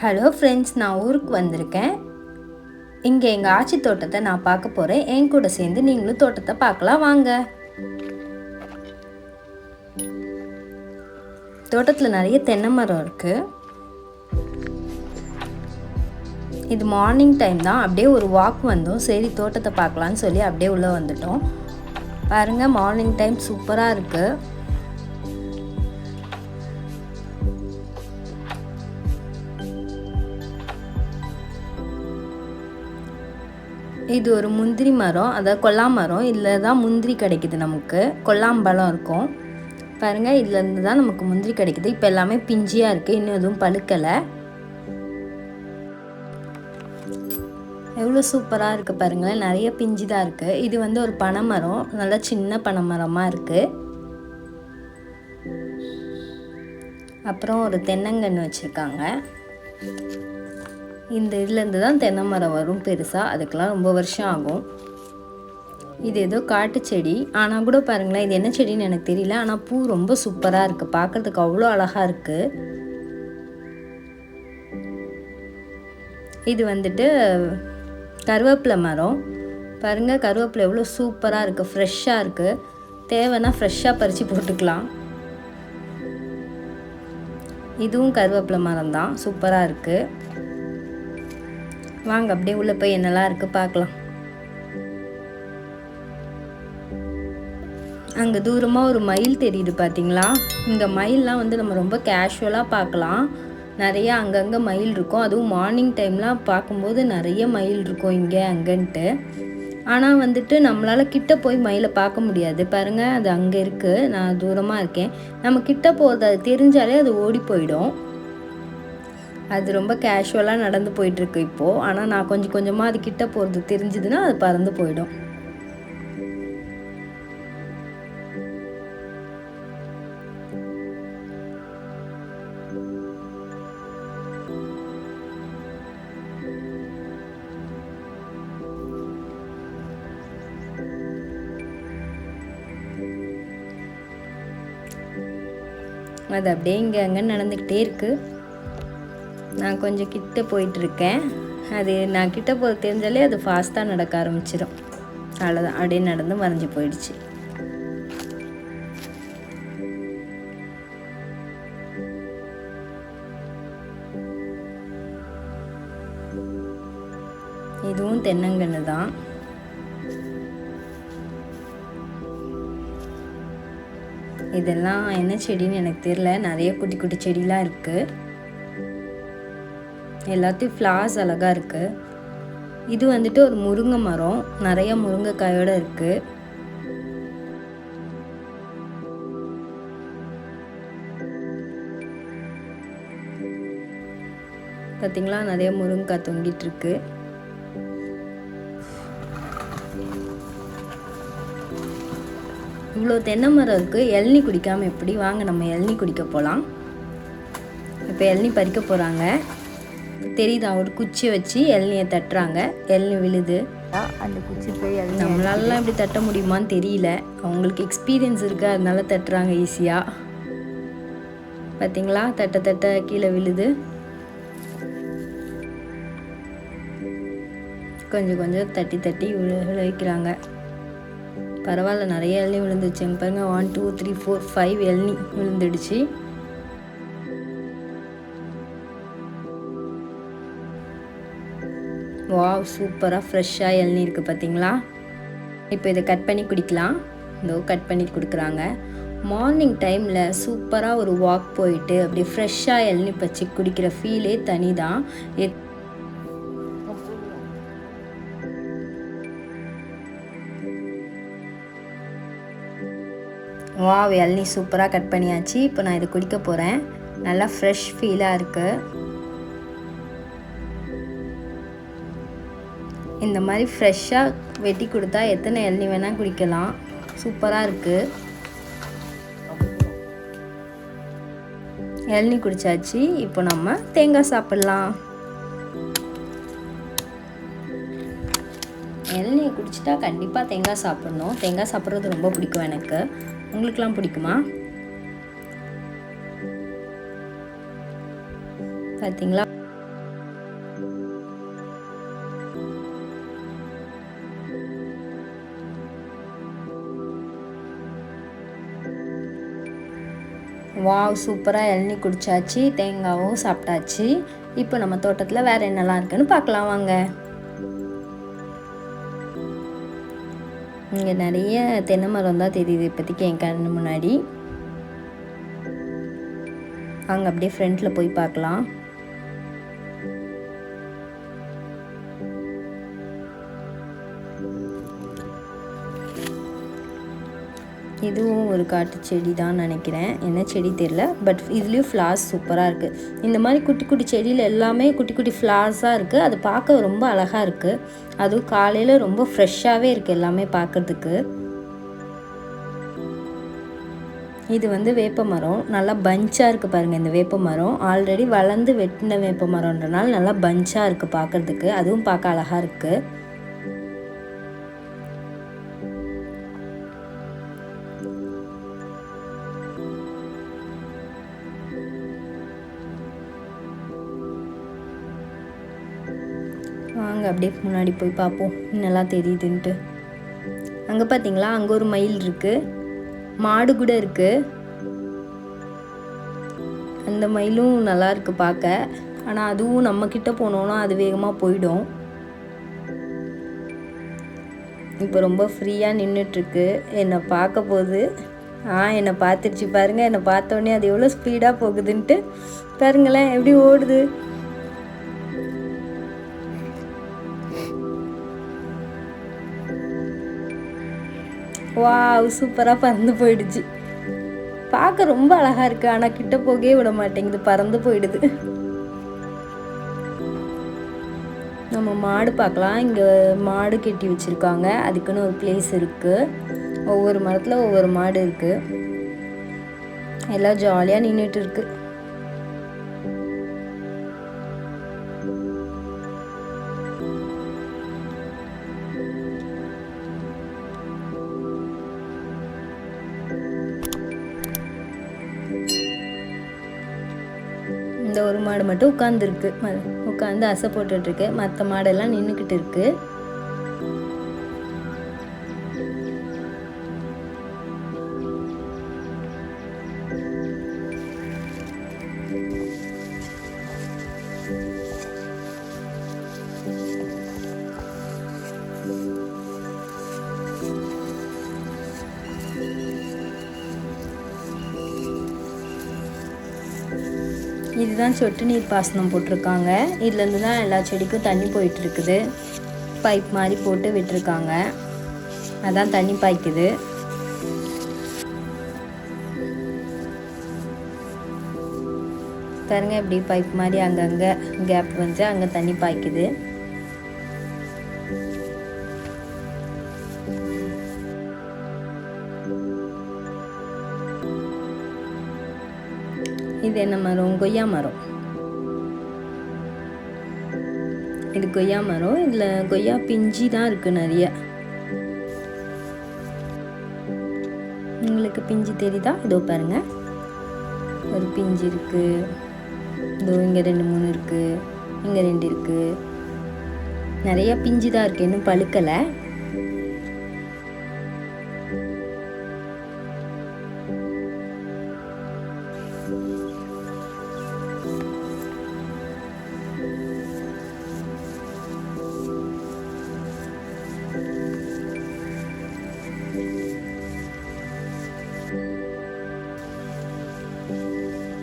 Hello friends, நான் ஊருக்கு வந்திருக்கேன். இங்கே எங்கள் ஆச்சி தோட்டத்தை நான் பார்க்க போகிறேன். என் கூட சேர்ந்து நீங்களும் தோட்டத்தை பார்க்கலாம் வாங்க. தோட்டத்தில் நிறைய தென்னை மரம் இருக்குது. இது மார்னிங் டைம் தான். அப்படியே ஒரு வாக் வந்தோம். சரி தோட்டத்தை பார்க்கலான்னு சொல்லி அப்படியே உள்ளே வந்துட்டோம். பாருங்கள், மார்னிங் டைம் சூப்பராக இருக்குது. இது ஒரு முந்திரி மரம், அதாவது கொல்லாம் மரம். இதில் தான் முந்திரி கிடைக்குது நமக்கு. கொல்லாம்பழம் இருக்கும் பாருங்கள், இதுலேருந்து தான் நமக்கு முந்திரி கிடைக்குது. இப்போ எல்லாமே பிஞ்சியாக இருக்குது, இன்னும் எதுவும் பழுக்கலை. எவ்வளோ சூப்பராக இருக்குது பாருங்களேன், நிறைய பிஞ்சு தான் இருக்குது. இது வந்து ஒரு பனைமரம், நல்லா சின்ன பனைமரமாக இருக்குது. அப்புறம் ஒரு தென்னங்கன்று வச்சுருக்காங்க. இந்த இதுலேருந்து தான் தென்னை மரம் வரும் பெருசாக. அதுக்கெலாம் ரொம்ப வருஷம் ஆகும். இது ஏதோ காட்டு செடி, ஆனால் கூட பாருங்களேன், இது என்ன செடின்னு எனக்கு தெரியல. ஆனால் பூ ரொம்ப சூப்பராக இருக்குது, பார்க்குறதுக்கு அவ்வளோ அழகாக இருக்குது. இது வந்துட்டு கருவேப்பிலை மரம். பாருங்கள், கருவேப்பிலை எவ்வளோ சூப்பராக இருக்குது, ஃப்ரெஷ்ஷாக இருக்குது. தேவைன்னா ஃப்ரெஷ்ஷாக பறித்து போட்டுக்கலாம். இதுவும் கருவேப்பிலை மரம் தான், சூப்பராக இருக்குது. வாங்க அப்படியே உள்ளே போய் என்னெல்லாம் இருக்குது பார்க்கலாம். அங்கே தூரமாக ஒரு மயில் தெரியுது பார்த்தீங்களா? இங்கே மயிலெலாம் வந்து நம்ம ரொம்ப கேஷுவலாக பார்க்கலாம். நிறைய அங்கங்கே மயில் இருக்கும். அதுவும் மார்னிங் டைம்லாம் பார்க்கும்போது நிறைய மயில் இருக்கும் இங்கே அங்கன்ட்டு. ஆனால் வந்துட்டு நம்மளால் கிட்ட போய் மயிலை பார்க்க முடியாது. பாருங்கள், அது அங்கே இருக்குது, நான் தூரமாக இருக்கேன். நம்ம கிட்ட போகிறது அது தெரிஞ்சாலே அது ஓடி போயிடும். அது ரொம்ப கேஷுவலாக நடந்து போயிட்டுருக்கு இப்போது. ஆனால் நான் கொஞ்சம் கொஞ்சமாக அது கிட்ட போகிறது தெரிஞ்சுதுன்னா அது பறந்து போயிடும். அது அப்படியே இங்கே அங்கே நடந்துக்கிட்டே இருக்குது. நான் கொஞ்சம் கிட்ட போயிட்டுருக்கேன். அது நான் கிட்ட போக தெரிஞ்சாலே அது ஃபாஸ்ட்டாக நடக்க ஆரம்பிச்சிடும். அவ்வளோதான், அப்படியே நடந்து மறைஞ்சு போயிடுச்சு. இதுவும் தென்னங்கன்று தான். இதெல்லாம் என்ன செடின்னு எனக்கு தெரியல. நிறைய குட்டி குட்டி செடிலாம் இருக்குது. எல்லாத்தையும் ஃப்ளார்ஸ் அழகாக இருக்குது. இது வந்துட்டு ஒரு முருங்கை மரம், நிறைய முருங்கைக்காயோடு இருக்குது. பார்த்தீங்களா, நிறைய முருங்கைக்காய் தொங்கிட்டு இருக்கு. இவ்வளோ தென்னை மரம் இருக்குது. இளநீ குடிக்காமல் எப்படி? வாங்க நம்ம இளநீ குடிக்க போகலாம். இப்போ இளநீ பறிக்க போகிறாங்க. தெரியுதா, ஒரு குச்சியை வச்சு இளநியை தட்டுறாங்க. இளநீ விழுது. அந்த குச்சி போய் நம்மளாலலாம் இப்படி தட்ட முடியுமான்னு தெரியல. அவங்களுக்கு எக்ஸ்பீரியன்ஸ் இருக்குது, அதனால தட்டுறாங்க ஈஸியாக. பார்த்தீங்களா, தட்ட தட்ட கீழே விழுது. கொஞ்சம் கொஞ்சம் தட்டி தட்டி விளைவிக்கிறாங்க. பரவாயில்ல, நிறைய இளநீ விழுந்துச்சுங்க பாருங்க. 1 2 3 4 5 இளநீ விழுந்துடுச்சு. வாவ், சூப்பராக ஃப்ரெஷ்ஷாக இளநீ இருக்குது பார்த்தீங்களா? இப்போ இதை கட் பண்ணி குடிக்கலாம். இதோ கட் பண்ணி கொடுக்குறாங்க. மார்னிங் டைமில் சூப்பராக ஒரு வாக் போயிட்டு அப்படி ஃப்ரெஷ்ஷாக இளநீ பச்சி குடிக்கிற ஃபீலே தனி தான். வாவ், இளநீ சூப்பராக கட் பண்ணியாச்சு. இப்போ நான் இதை குடிக்க போகிறேன். நல்லா ஃப்ரெஷ் ஃபீலாக இருக்குது. இந்த மாதிரி ஃப்ரெஷ்ஷாக வெட்டி கொடுத்தா எத்தனை இளநீ வேணால் குடிக்கலாம். சூப்பராக இருக்குது. இளநீ குடித்தாச்சு. இப்போ நம்ம தேங்காய் சாப்பிட்லாம். இளநியை குடிச்சிட்டா கண்டிப்பாக தேங்காய் சாப்பிட்ணும். தேங்காய் சாப்பிட்றது ரொம்ப பிடிக்கும் எனக்கு. உங்களுக்கெல்லாம் பிடிக்குமா? பார்த்தீங்களா, வாவ், சூப்பராக இளநீ குடித்தாச்சு, தேங்காவும் சாப்பிட்டாச்சு. இப்போ நம்ம தோட்டத்தில் வேறு என்னெல்லாம் இருக்குதுன்னு பார்க்கலாம் வாங்க. இங்கே நிறைய தென்னை மரம் தான் தெரியுது இப்போதைக்கு என் கண்ணு முன்னாடி. அங்கே அப்படியே ஃப்ரண்ட்டில் போய் பார்க்கலாம். இதுவும் ஒரு காட்டு செடி தான் நினைக்கிறேன், என்ன செடி தெரியல. பட் இதுலேயும் ஃப்ளார்ஸ் சூப்பராக இருக்குது. இந்த மாதிரி குட்டி குட்டி செடியில் எல்லாமே குட்டி குட்டி ஃப்ளார்ஸாக இருக்குது. அது பார்க்க ரொம்ப அழகாக இருக்குது. அதுவும் காலையில் ரொம்ப ஃப்ரெஷ்ஷாகவே இருக்குது எல்லாமே பார்க்குறதுக்கு. இது வேப்ப மரம், நல்லா பஞ்சாக இருக்குது பாருங்கள். இந்த வேப்ப மரம் ஆல்ரெடி வளர்ந்து வெட்டின வேப்ப மரம்ன்றனால நல்லா பஞ்சாக இருக்குது பார்க்குறதுக்கு. அதுவும் பார்க்க அழகாக இருக்குது. வாங்க அப்படியே முன்னாடி போய் பார்ப்போம் நல்லா தெரியுதுன்ட்டு. அங்கே பார்த்தீங்களா, அங்கே ஒரு மயில் இருக்குது, மாடு கூட இருக்குது. அந்த மயிலும் நல்லா இருக்குது பார்க்க. ஆனால் அதுவும் நம்மக்கிட்ட போனோன்னா அது வேகமாக போயிடும். இப்போ ரொம்ப ஃப்ரீயாக நின்றுட்டுருக்கு, என்னை பார்க்க போகுது. என்னை பார்த்துருச்சு பாருங்கள். என்னை பார்த்தோன்னே அது எவ்வளோ ஸ்பீடாக போகுதுன்ட்டு பாருங்களேன், எப்படி ஓடுது. வாவ், சூப்பராக பறந்து போயிடுச்சு. பார்க்க ரொம்ப அழகாக இருக்குது, ஆனால் கிட்ட போகவே விட மாட்டேங்குது, பறந்து போயிடுது. நம்ம மாடு பார்க்கலாம். இங்கே மாடு கட்டி வச்சுருக்காங்க, அதுக்குன்னு ஒரு பிளேஸ் இருக்குது. ஒவ்வொரு மரத்தில் ஒவ்வொரு மாடு இருக்குது. எல்லாம் ஜாலியாக நின்றுட்டு இருக்கு. இந்த ஒரு மாடு மட்டும் உட்காந்துருக்கு, உட்காந்து அசை போட்டுட்ருக்கு. மற்ற மாடெல்லாம் நின்றுக்கிட்டு இருக்கு. இதுதான் சொட்டு நீர் பாசனம் போட்டிருக்காங்க. இதுலேருந்து தான் எல்லா செடிக்கும் தண்ணி போயிட்டுருக்குது. பைப் மாதிரி போட்டு விட்டுருக்காங்க, அதான் தண்ணி பாய்க்குது. பாருங்க, இப்படி பைப் மாதிரி அங்கங்கே கேப் வந்து அங்கே தண்ணி பாய்க்குது. இது என்ன மரம்? கொய்யா மரம். இது கொய்யா மரம். இதில் கொய்யா பிஞ்சு தான் இருக்குது நிறைய. உங்களுக்கு பிஞ்சு தெரியுதா? இதோ பாருங்க, ஒரு பிஞ்சு இருக்குது. இதோ இங்கே 2 3 இருக்குது, இங்கே 2 இருக்குது. நிறைய பிஞ்சு தான் இருக்குது, இன்னும் பழுக்கலை.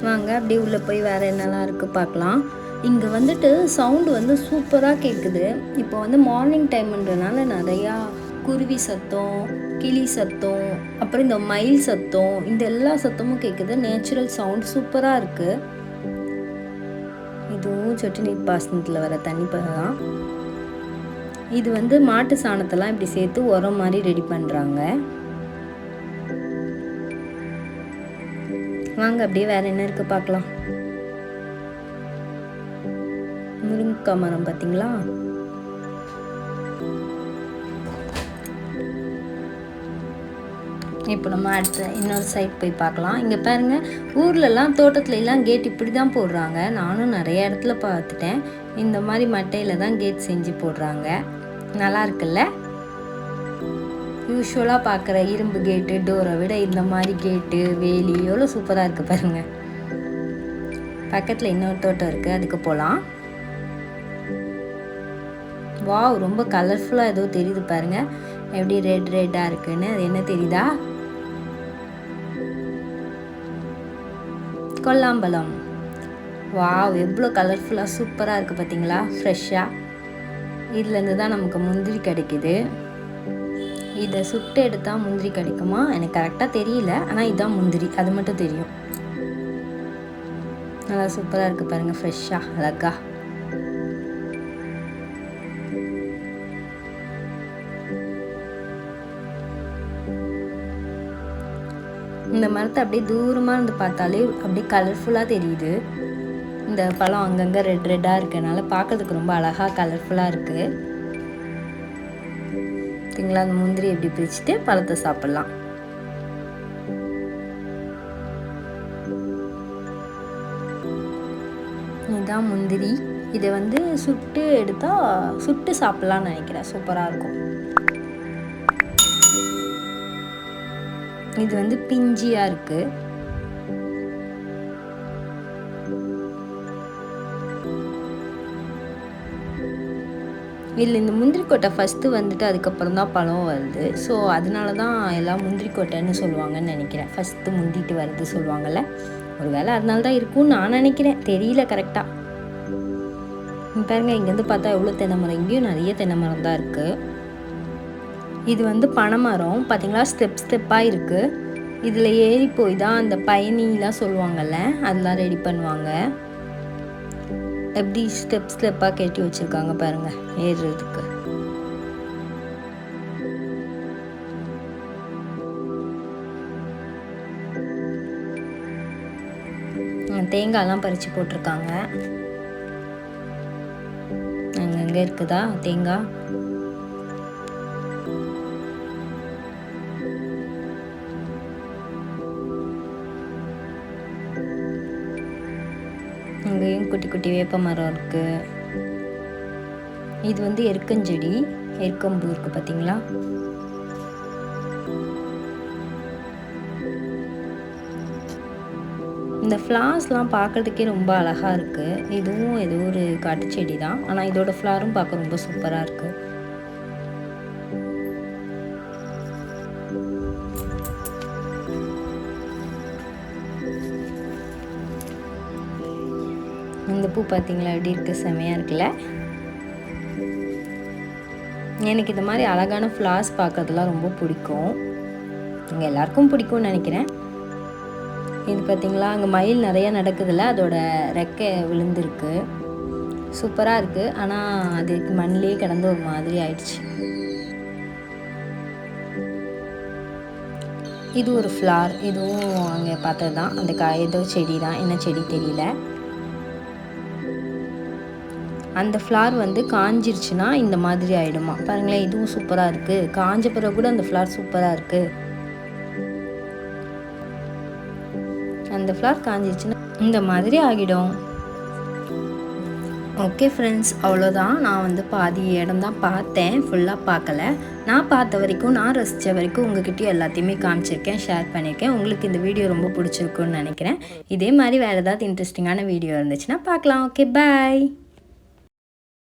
வாங்க அப்படியே உள்ளே போய் வேறு என்னெல்லாம் இருக்குது பார்க்கலாம். இங்கே சவுண்டு சூப்பராக கேட்குது. இப்போ மார்னிங் டைம்ன்றனால நிறையா குருவி சத்தம், கிளி சத்தம், அப்புறம் இந்த மயில் சத்தம், இந்த எல்லா சத்தமும் கேட்குது. நேச்சுரல் சவுண்ட் சூப்பராக இருக்குது. இதுவும் சொட்டு நீர் பாசனத்தில் வர தண்ணி தான். இது மாட்டு சாணத்தெல்லாம் இப்படி சேர்த்து உரம் மாதிரி ரெடி பண்ணுறாங்க. வாங்க அப்படியே வேற என்ன இருக்கு பார்க்கலாம். முருங்கைக்காய் மரம் பார்த்தீங்களா? இப்போ நம்ம அடுத்த இன்னொரு சைட் போய் பார்க்கலாம். இங்கே பாருங்கள், ஊர்லலாம் தோட்டத்துலலாம் கேட் இப்படி தான் போடுறாங்க. நானும் நிறைய இடத்துல பார்த்துட்டேன். இந்த மாதிரி மட்டையில் தான் கேட் செஞ்சு போடுறாங்க. நல்லா இருக்குல்ல? யூஸ்வலாக பார்க்குற இரும்பு கேட்டு டோரை விட இந்த மாதிரி கேட்டு வேலி எவ்வளோ சூப்பராக இருக்குது பாருங்கள். பக்கத்தில் இன்னொரு தோட்டம் இருக்குது, அதுக்கு போகலாம். வாவ், ரொம்ப கலர்ஃபுல்லாக ஏதோ தெரியுது பாருங்கள், எப்படி ரெட்டாக இருக்குன்னு. அது என்ன தெரியுதா? கொல்லாம்பழம். வாவ், எவ்வளோ கலர்ஃபுல்லாக சூப்பராக இருக்குது பார்த்தீங்களா, ஃப்ரெஷ்ஷாக. இதுலேருந்து தான் நமக்கு முந்திரி கிடைக்குது. இதை சுட்டு எடுத்தால் முந்திரி கிடைக்குமா எனக்கு கரெக்டாக தெரியல, ஆனால் இதுதான் முந்திரி, அது மட்டும் தெரியும். நல்லா சூப்பராக இருக்குது பாருங்கள், ஃப்ரெஷ்ஷாக அழகா. இந்த மரத்தை அப்படியே தூரமாக இருந்து பார்த்தாலே அப்படியே கலர்ஃபுல்லாக தெரியுது. இந்த பழம் அங்கங்கே ரெட்டாக இருக்கனால பார்க்கறதுக்கு ரொம்ப அழகாக கலர்ஃபுல்லாக இருக்குது. பார்த்தீங்களா, அந்த முந்திரி எப்படி பிரிச்சுட்டு பழத்தை சாப்பிட்லாம். இதுதான் முந்திரி. இதை வந்து சுட்டு எடுத்தால் சுட்டு சாப்பிட்லான்னு நினைக்கிறேன், சூப்பராக இருக்கும். இது வந்து பிஞ்சியாக இருக்குது. இதில் இந்த முந்திரிக்கொட்டை ஃபஸ்ட்டு வந்துட்டு அதுக்கப்புறம் தான் பழம் வருது. ஸோ அதனால தான் எல்லாம் முந்திரிக்கொட்டைன்னு சொல்லுவாங்கன்னு நினைக்கிறேன். ஃபஸ்ட்டு முந்திட்டு வருது சொல்லுவாங்கள்ல, ஒரு வேளை அதனால தான் இருக்கும்னு நான் நினைக்கிறேன், தெரியல கரெக்டாக. பாருங்கள், இங்கேருந்து பார்த்தா எவ்வளோ தென்னை மரம், இங்கேயும் நிறைய தென்னை மரம் தான் இருக்குது. இது வந்து பனைமரம் பார்த்தீங்களா, ஸ்டெப்பாக இருக்குது. இதில் ஏறி போய் தான் அந்த பயணிலாம் சொல்லுவாங்கள்ல, அதெல்லாம் ரெடி பண்ணுவாங்க. எப்படி ஸ்டெப்பாக கட்டி வச்சுருக்காங்க பாருங்கள் ஏறுறதுக்கு. தேங்காய்லாம் பறித்து போட்டிருக்காங்க. அங்கங்கே இருக்குதா தேங்காய். அங்கேயும் குட்டி குட்டி வேப்ப மரம் இருக்குது. இது வந்து எருக்கஞ்செடி, எருக்கம்பூ இருக்குது பார்த்தீங்களா. இந்த ஃப்ளார்ஸ்லாம் பார்க்குறதுக்கே ரொம்ப அழகாக இருக்குது. இதுவும் ஏதோ ஒரு காட்டு செடி தான், ஆனால் இதோட ஃப்ளாரும் பார்க்க ரொம்ப சூப்பராக இருக்குது. இந்த பூ பார்த்தீங்களா எப்படி இருக்குது, செமையாக இருக்குல்ல. எனக்கு இந்த மாதிரி அழகான ஃப்ளார்ஸ் பார்க்கறதுலாம் ரொம்ப பிடிக்கும். இங்கே எல்லாருக்கும் பிடிக்கும்னு நினைக்கிறேன். இது பார்த்தீங்களா, அங்கே மயில் நிறையா நடக்குதுல்ல, அதோட ரெக்கை விழுந்துருக்கு, சூப்பராக இருக்குது. ஆனால் அது மண்ணிலே கிடந்து ஒரு மாதிரி ஆயிடுச்சு. இது ஒரு ஃப்ளார், இதுவும் அங்கே பார்த்தது தான். அந்த ஏதோ செடி தான், என்ன செடி தெரியல. அந்த ஃப்ளார் வந்து காஞ்சிருச்சுன்னா இந்த மாதிரி ஆகிடுமா பாருங்களேன். இதுவும் சூப்பராக இருக்குது, காஞ்ச பிறகு கூட அந்த ஃப்ளார் சூப்பராக இருக்குது. அந்த ஃப்ளார் காஞ்சிருச்சுன்னா இந்த மாதிரி ஆகிடும். ஓகே ஃப்ரெண்ட்ஸ், அவ்வளோதான். நான் வந்து பாதி இடம் தான் பார்த்தேன், ஃபுல்லாக பார்க்கல. நான் பார்த்த வரைக்கும், நான் ரசித்த வரைக்கும் உங்ககிட்டயும் எல்லாத்தையுமே காமிச்சிருக்கேன், ஷேர் பண்ணியிருக்கேன். உங்களுக்கு இந்த வீடியோ ரொம்ப பிடிச்சிருக்குன்னு நினைக்கிறேன். இதே மாதிரி வேறு ஏதாவது இன்ட்ரெஸ்டிங்கான வீடியோ இருந்துச்சுன்னா பார்க்கலாம். ஓகே, பாய்.